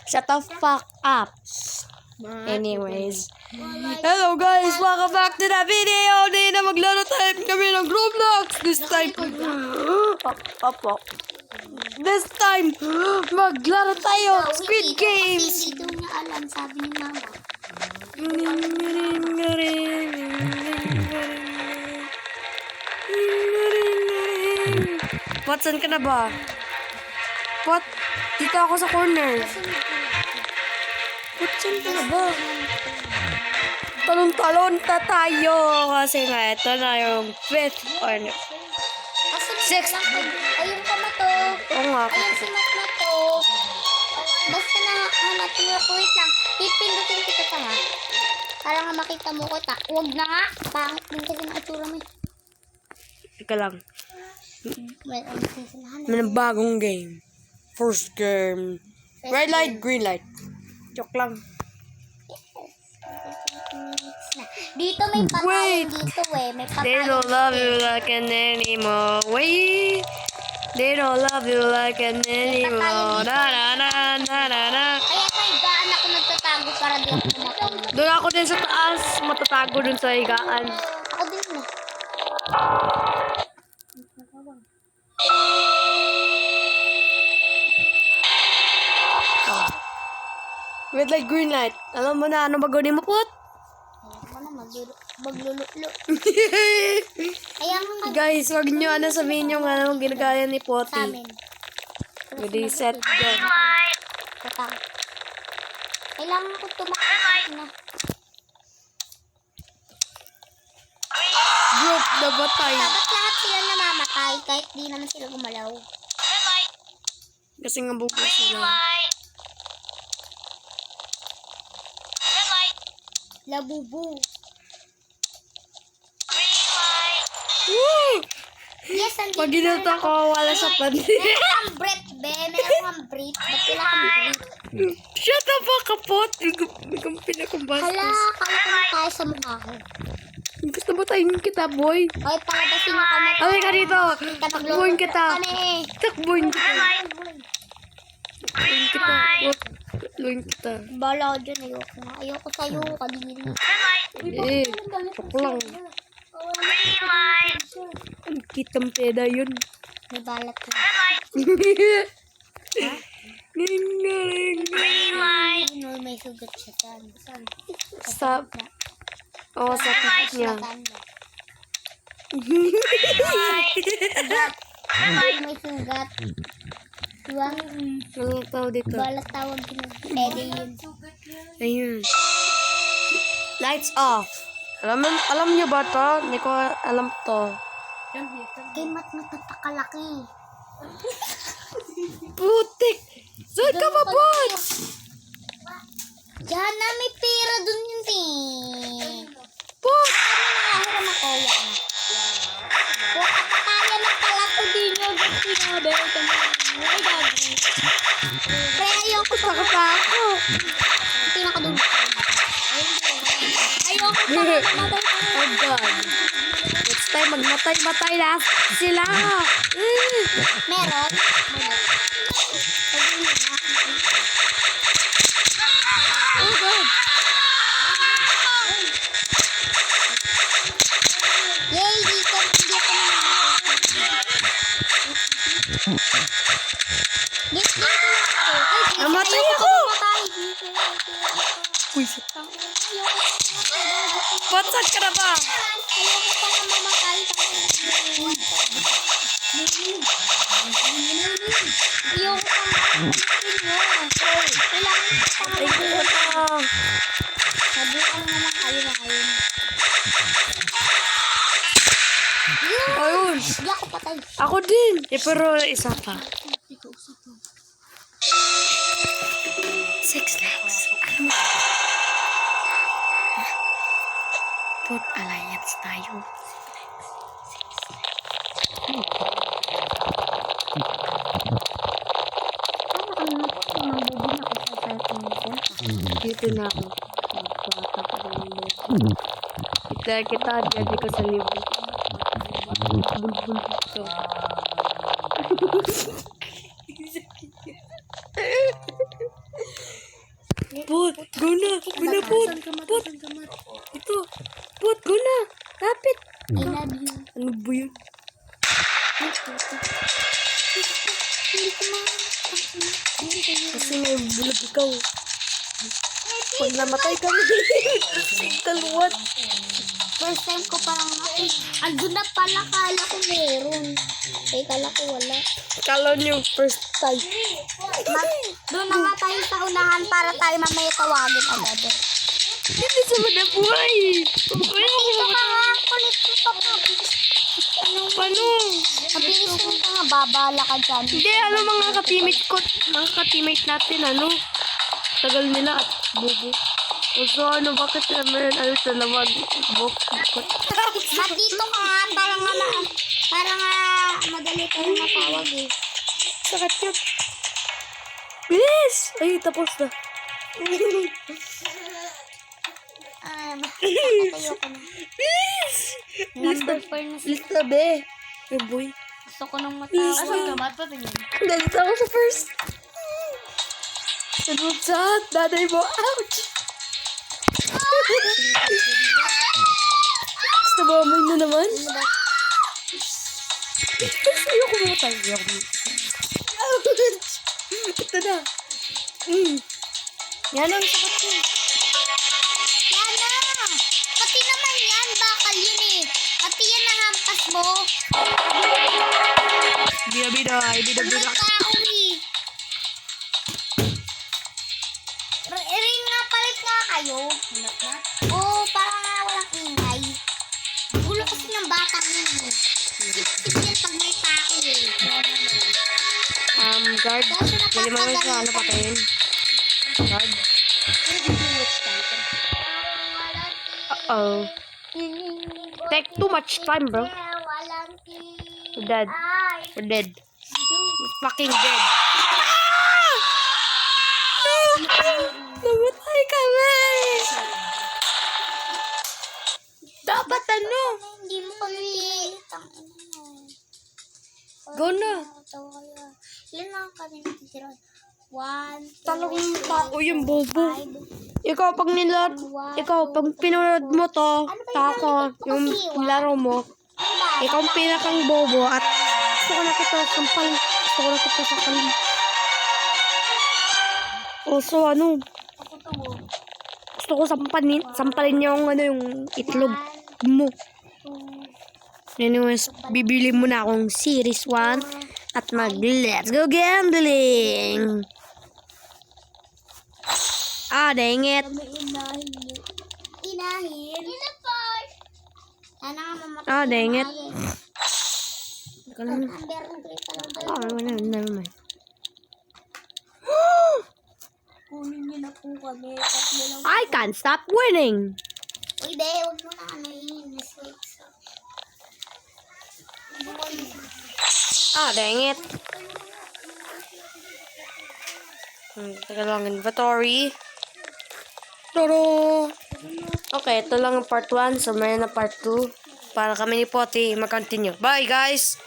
Shut the fuck up. Anyways. Hello guys! Welcome back to the video! Di na maglaro tayo kami ng Roblox! This time... Opo. This time, maglaro tayo! Squid Games! Hindi daw niya alam, sabi ni mama. Pot, saan ka na ba? Pot, dito ako sa corner. Pot, saan ka na ba? Talon-talon ta tayo. Kasi nga, ito na yung 5th or Six. Ayun ka na to. Oo nga. Ayun si Matt na to. Basta na hanapin mo ko. Wait lang. Pipindutin kita ka ha. Para nga makita mo ko. Huwag na nga. Pangit din kasi ang atura mo. Ika lang. Well, sisinahan. May bagong game. First game. Red light, green light. Joke lang. Dito may patayin dito eh. May patayin. They don't love you like an anymore. Wait. They don't love you like an anymore. Na na na na na na. Kaya sa higaan ako nagtatago para di ako tumakot. Doon ako din sa taas. Matatago dun sa higaan. Ako din mo. Red light, green light. Alam mo na ano bagawin mo, Pot? Ano maglululo. Kaya nga Guys, wag nyo sabihin yung ginagaya ni sa Potty. amin. Ready, set, go. Tatang. Kailangan ko tumakot na. Group na batay. Dapat lahat sila namamatay kahit di naman sila gumalaw. Kasi nga buko sila. Labubu. Woo! Yes, andito. Pag ginuto ko, wala sa pandi. Meron kang breath, be. Meron kang breath. Ba't kailangan kang breath? Shut the fuck up, Pot. Ikaw pinakumbastos. Hala, kala ko na tayo sa mukha ko. Gusto mo tayo kita, boy? Okay, palabasin mo kami. Away ka dito. Takbuhin kita. Kami. Takbuhin kita. Takbuhin kita. Pot. Takbuhin kita. Bala ko dyan. Ayoko nga. Ayoko sa'yo. Kadiri. Eh, joke lang. Ang kitang peda yun. May balat ko. Ano, may sugat siya dyan. Stop. Oo, sa titik niya. May sugat. Diba? Ano tawag dito? Balat tawag din. Pwede yun. Ayun. Lights off. Alam niyo ba to? Hindi ko alam to. Kay Mat nagtapakalaki. Putik! Saan ka ba, Pot? Diyan na, may pera dun yun eh. Pot! Nakahiram ako yan. Huwag kaya na pala ko din yung sinabi. Ay, gagi. Kaya ayoko sa ako. Hindi na ka dun. Ayoko sa mamatay. Oh God. It's time magmatay-matay na sila. Meron? Oh God. Yay, dito na. Namatay ako. Uy, Pot, saan ka na ba? Ayoko pa nga mamatay. Ayoko pa Ay, puta. Sabukan naman kayo na ngayon. Ayun. Hindi ako patay. Ako din. Eh, pero isa pa. 6 legs. Alam mo. Pot alliance tayo. 6 legs. Dito na ako. Magpaka pa rin mo. Kita, jadi ko sa libre. Bulbul ito. Put. Go na. Go na, Put. Put. Ito. Put, go na. Lapit. I love you. Ano ba yun? Hindi ko Kasi may bulag ikaw. Pag namatay kami, kaluwat. First time ko parang andun na pala, kala ko meron. Eh, kala ko wala. Kala niyo, first time. Doon na nga tayo sa unahan para tayo mamaya tawagin agad. Hindi sa madabuhay. Ito ka nga, kulit ko pa pa. Paano? Mabilis mo ka nga, babala ka dyan. Hindi, mga ka-teammate ko, mga ka-teammate natin, tagal nila at bubo. So, bakit naman, sila mag-book? Matito ka nga, para nga madali tayo matawag eh. Sakit yun. Bilis! Ay, tapos na. Tayo ka na. Bilis! Number 4 na siya. Bilis na, be. Ay, boy. Gusto ko nang Bilis matawag. na. Galit ako sa first. Sunod sa daday mo. Ouch! Basta ba, may na naman? Ayoko mo tayo. Ito na. Yan ang sakit ko. Yan na! Pati naman yan, bakal yun eh. Pati yan nahampas mo. Bida. Walang tao eh. Ring nga, palit nga kayo. Oo, parang nga walang ingay. Gulo kasi ng batang yun eh. Sip-sip yan pag may tao eh. Guard. Pwede mo sa patayin. Guard. Uh-oh. Take too much time, bro. We're dead. We're dead. We're fucking dead. Namatay kami! Dapat Hindi mo kami. Go na. Ilan lang kami natitira? 1, 2, Talagang tao yung bobo. 5. Ikaw, pag pinunod mo to, tako, yung laro mo, ikaw ang pinakang bobo at gusto ko na kita sampalin. Also, gusto ko sampalin yung, yung itlog mo. Anyways, bibili mo na akong series 1 at let's go gambling! Dang it! Inahin. Sana nga mamatay. Dang it. Never mind. Kunin niyo na po kami. I can't stop winning! Uy, be, huwag mo na mistakes. Dang it. Teka lang, inventory. Toro! Okay, ito lang ang part 1. So, may na part 2. Para kami ni Potty mag-continue. Bye, guys!